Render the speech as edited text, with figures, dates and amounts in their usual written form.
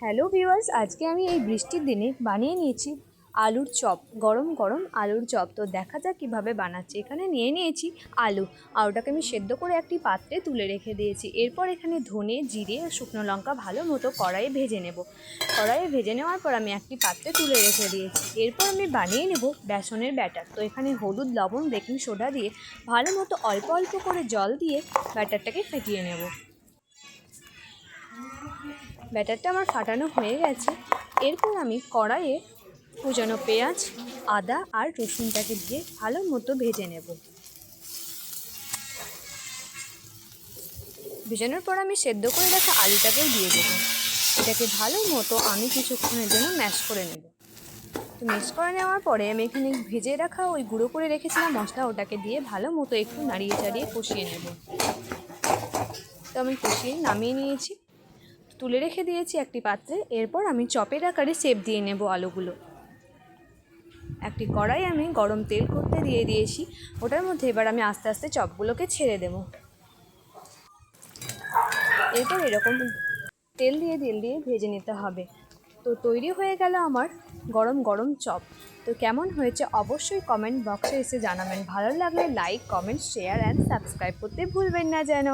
Hello viewers, আজকে আমি এই বৃষ্টির দিনে বানিয়ে নিয়েছি আলুর চপ। গরম গরম আলুর চপ। তো দেখা যাক কীভাবে বানাচ্ছি। এখানে নিয়ে নিয়েছি আলুটাকে আমি সেদ্ধ করে একটি পাত্রে তুলে রেখে দিয়েছি। এরপর এখানে ধনে, জিরে আর শুকনো লঙ্কা ভালো মতো কড়াইয়ে ভেজে নেব। কড়াইয়ে ভেজে নেওয়ার পর আমি একটি পাত্রে তুলে রেখে দিয়েছি। এরপর আমি বানিয়ে নেব বেসনের ব্যাটার। তো এখানে হলুদ, লবণ, বেকিং সোডা দিয়ে ভালো মতো অল্প অল্প করে জল দিয়ে ব্যাটারটাকে ফেটিয়ে নেব। ব্যাটারটা আমার ফাটানো হয়ে গেছে। এরপর আমি কড়াইয়ে কুচানো পেঁয়াজ, আদা আর রসুনটাকে দিয়ে ভালো মতো ভেজে নেব। ভেজানোর পর আমি সেদ্ধ করে রাখা আলুটাকেও দিয়ে দেবো। এটাকে ভালো মতো আমি কিছুক্ষণের জন্য ম্যাশ করে নেব। তো ম্যাশ করে নেওয়ার পরে আমি এখানে ভেজে রাখা ওই গুঁড়ো করে রেখেছিলাম মশলা, ওটাকে দিয়ে ভালো মতো একটু নাড়িয়ে চাড়িয়ে কষিয়ে নেব। তো আমি কষিয়ে নামিয়ে নিয়েছি, তুলে রেখে দিয়েছি একটি পাত্রে। এরপর আমি চপের আকারে শেপ দিয়ে নেব আলুগুলো। একটি কড়াই আমি গরম তেল করতে দিয়ে দিয়েছি। ওটার মধ্যে এবার আমি আস্তে আস্তে চপগুলোকে ছেড়ে দেব। এরপর এরকম তেল দিয়ে ভেজে নিতে হবে। তো তৈরি হয়ে গেল আমার গরম গরম চপ। তো কেমন হয়েছে অবশ্যই কমেন্ট বক্সে এসে জানাবেন। ভালো লাগলে like, comment, share and subscribe করতে ভুলবেন না যেন।